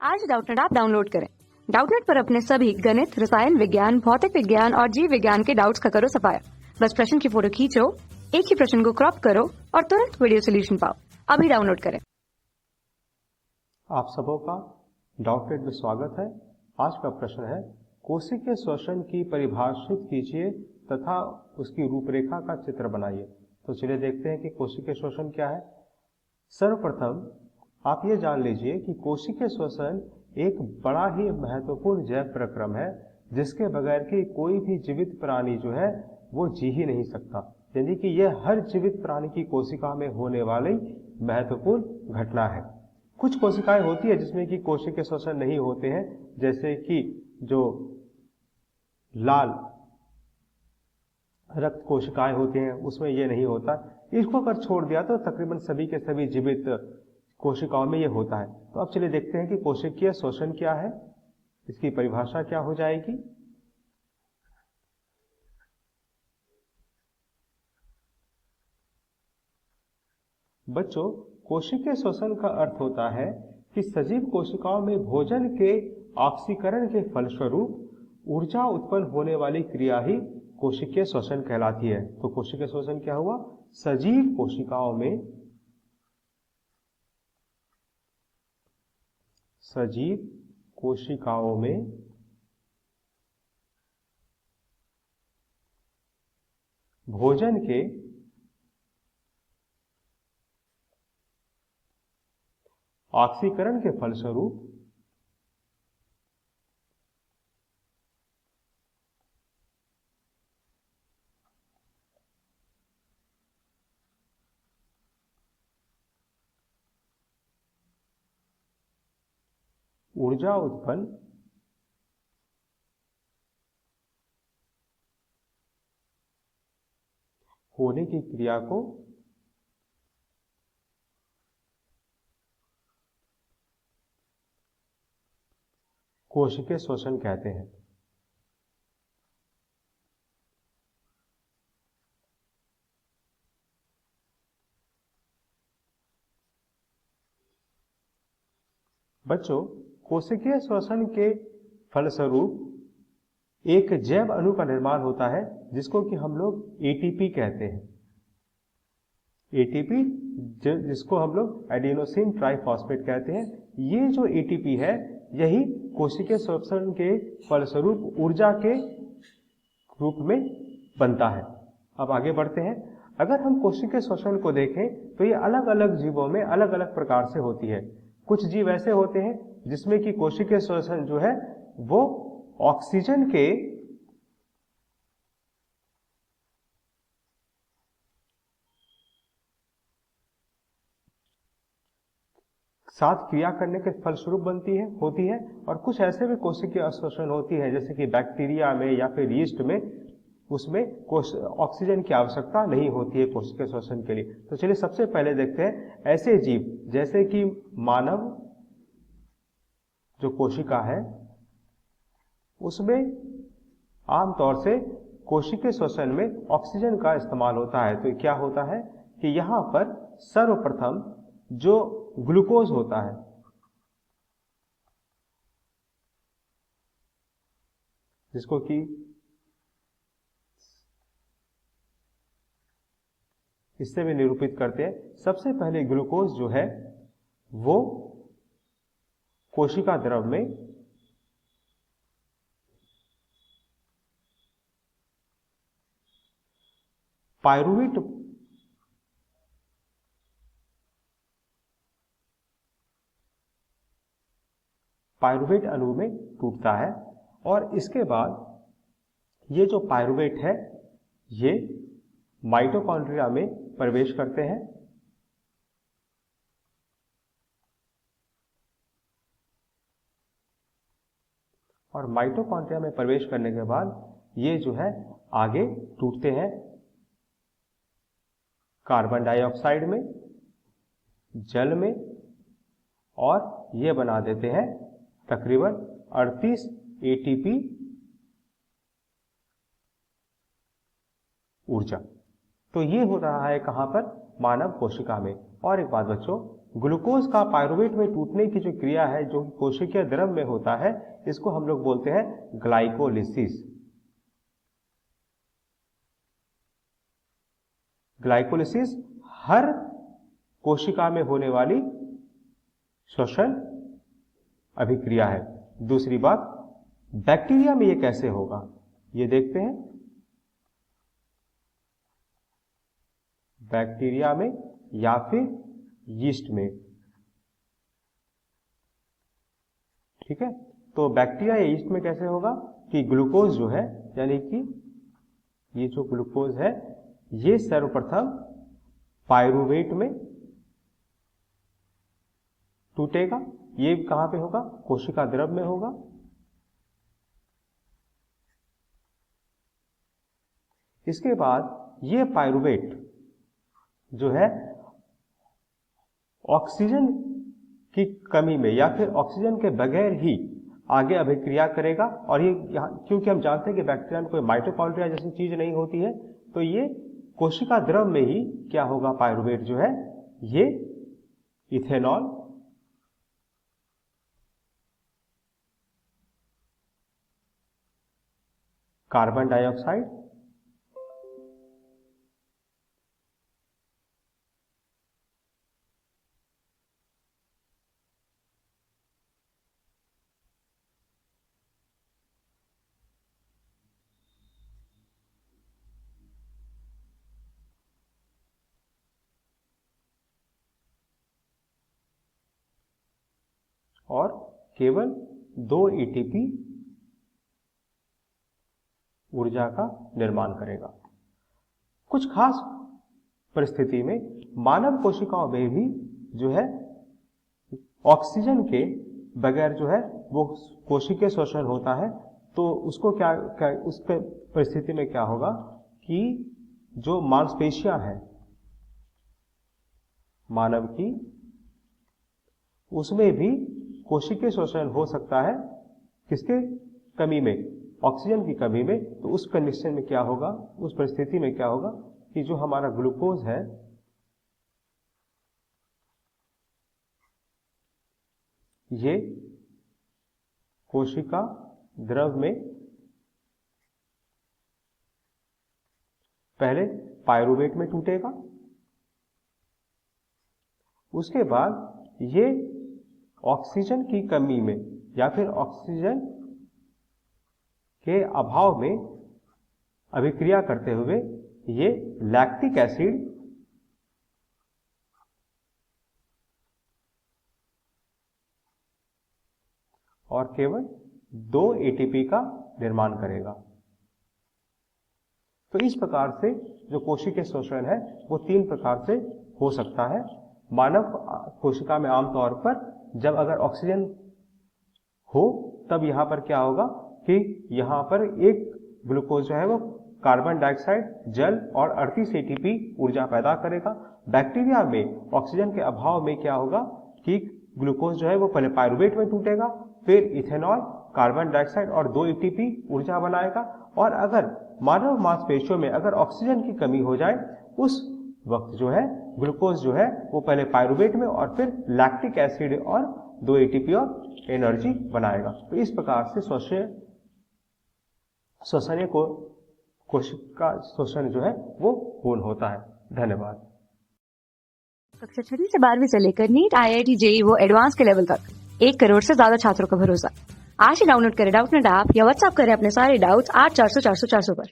आज Doubtnut app download करें। Doubtnut पर अपने सभी गणित, रसायन विज्ञान, भौतिक विज्ञान और जीव विज्ञान के डाउट्स का करो सफाया। बस प्रश्न की फोटो खींचो, एक ही प्रश्न को क्रॉप करो और तुरंत वीडियो सोल्यूशन पाओ। अभी डाउनलोड करें। आप सबों का डाउटनेट में स्वागत है। आज का प्रश्न है, कोशिकीय श्वसन की परिभाषित कीजिए तथा उसकी रूपरेखा का चित्र बनाइए। तो चलिए देखते हैं कि कोशिकीय श्वसन क्या है। सर्वप्रथम आप ये जान लीजिए कि कोशिकीय श्वसन एक बड़ा ही महत्वपूर्ण जैव प्रक्रम है, जिसके बगैर कि कोई भी जीवित प्राणी जो है वो जी ही नहीं सकता। यानी कि यह हर जीवित प्राणी की कोशिका में होने वाली महत्वपूर्ण घटना है। कुछ कोशिकाएं होती है जिसमें कि कोशिकीय श्वसन नहीं होते हैं, जैसे कि जो लाल रक्त कोशिकाएं होती हैं उसमें ये नहीं होता। इसको अगर छोड़ दिया तो तकरीबन सभी के सभी जीवित कोशिकाओं में ये होता है। तो अब चलिए देखते हैं कि कोशिकीय श्वसन क्या है, इसकी परिभाषा क्या हो जाएगी। बच्चों, कोशिकीय श्वसन का अर्थ होता है कि सजीव कोशिकाओं में भोजन के ऑक्सीकरण के फलस्वरूप ऊर्जा उत्पन्न होने वाली क्रिया ही कोशिकीय श्वसन कहलाती है। तो कोशिकीय श्वसन क्या हुआ? सजीव कोशिकाओं में भोजन के ऑक्सीकरण के फलस्वरूप ऊर्जा उत्पन्न होने की क्रिया को कोशिकीय श्वसन कहते हैं। बच्चों, कोशिकीय श्वसन के फलस्वरूप एक जैव अणु का निर्माण होता है जिसको कि हम लोग एटीपी कहते हैं। एटीपी जिसको हम लोग एडिनोसिन ट्राइफॉस्फेट कहते हैं। ये जो एटीपी है यही कोशिकीय श्वसन के फलस्वरूप ऊर्जा के रूप में बनता है। अब आगे बढ़ते हैं। अगर हम कोशिकीय श्वसन को देखें तो ये अलग अलग जीवों में अलग अलग प्रकार से होती है। कुछ जीव ऐसे होते हैं जिसमें कि कोशिकीय श्वसन जो है वो ऑक्सीजन के साथ क्रिया करने के फलस्वरूप होती है। और कुछ ऐसे भी कोशिकीय श्वसन होती है जैसे कि बैक्टीरिया में या फिर यीस्ट में, उसमें ऑक्सीजन की आवश्यकता नहीं होती है कोशिकीय श्वसन के लिए। तो चलिए सबसे पहले देखते हैं ऐसे जीव जैसे कि मानव जो कोशिका है उसमें आमतौर से कोशिकीय श्वसन में ऑक्सीजन का इस्तेमाल होता है। तो क्या होता है कि यहां पर सर्वप्रथम जो ग्लूकोज होता है जिसको कि इससे भी निरूपित करते हैं। सबसे पहले ग्लूकोज जो है वो कोशिका द्रव में पायरुवेट अणु में टूटता है और इसके बाद ये जो पायरुवेट है ये माइटोकॉन्ड्रिया में प्रवेश करते हैं और माइटोकॉन्ड्रिया में प्रवेश करने के बाद ये जो है आगे टूटते हैं कार्बन डाइऑक्साइड में, जल में, और ये बना देते हैं तकरीबन 38 एटीपी ऊर्जा। तो ये हो रहा है कहां पर? मानव कोशिका में। और एक बात बच्चों, ग्लूकोज का पायरुवेट में टूटने की जो क्रिया है जो कि कोशिकीय द्रव में होता है, इसको हम लोग बोलते हैं ग्लाइकोलिसिस। ग्लाइकोलिसिस हर कोशिका में होने वाली श्वसन अभिक्रिया है। दूसरी बात, बैक्टीरिया में ये कैसे होगा, ये देखते हैं। बैक्टीरिया में या फिर यीस्ट में, ठीक है। तो बैक्टीरिया या यीस्ट में कैसे होगा कि ग्लूकोज जो है, यानी कि ये जो ग्लूकोज है, ये सर्वप्रथम पायरुवेट में टूटेगा। ये कहां पे होगा, कोशिका द्रव में होगा। इसके बाद ये पायरुवेट जो है ऑक्सीजन की कमी में या फिर ऑक्सीजन के बगैर ही आगे अभिक्रिया करेगा। और ये क्योंकि हम जानते हैं कि बैक्टीरिया में कोई माइटोकॉन्ड्रिया जैसी चीज नहीं होती है, तो ये कोशिका द्रव में ही क्या होगा, पायरुवेट जो है ये इथेनॉल कार्बन डाइऑक्साइड और केवल 2 एटीपी ऊर्जा का निर्माण करेगा। कुछ खास परिस्थिति में मानव कोशिकाओं में भी जो है ऑक्सीजन के बगैर जो है वो कोशिकीय श्वसन होता है। तो उसको क्या उस परिस्थिति में क्या होगा कि जो मांसपेशियां हैं मानव की, उसमें भी कोशिकीय श्वसन हो सकता है। किसके कमी में, ऑक्सीजन की कमी में। तो उस कंडीशन में क्या होगा, उस परिस्थिति में क्या होगा कि जो हमारा ग्लूकोज है ये कोशिका द्रव में पहले पायरुवेट में टूटेगा, उसके बाद ये ऑक्सीजन की कमी में या फिर ऑक्सीजन के अभाव में अभिक्रिया करते हुए ये लैक्टिक एसिड और केवल 2 एटीपी का निर्माण करेगा। तो इस प्रकार से जो कोशिकीय श्वसन है वो 3 प्रकार से हो सकता है। मानव कोशिका में आमतौर पर जब अगर ऑक्सीजन हो तब यहां पर क्या होगा कि यहां पर एक ग्लूकोज जो है वो कार्बन डाइऑक्साइड, जल और 38 एटीपी ऊर्जा पैदा करेगा। बैक्टीरिया में ऑक्सीजन के अभाव में क्या होगा कि ग्लूकोज जो है वो पहले पायरुवेट में टूटेगा, फिर इथेनॉल, कार्बन डाइऑक्साइड और 2 एटीपी ऊर्जा बनाएगा। और अगर मानव मांसपेशियों में अगर ऑक्सीजन की कमी हो जाए उस वक्त जो है ग्लूकोज जो है वो पहले पायरुवेट में और फिर लैक्टिक एसिड और 2 एटीपी और एनर्जी बनाएगा। तो इस प्रकार से श्वसनीय कोशिका श्वसन जो है वो पूर्ण होता है। धन्यवाद। कक्षा 6 से 12वीं से लेकर नीट, IIT, JEE वो एडवांस के लेवल तक 1 करोड़ से ज्यादा छात्रों का भरोसा। आज ही डाउनलोड करें डाउटनेट ऐप या व्हाट्सएप करें अपने सारे डाउट्स 8400 400 400 पर।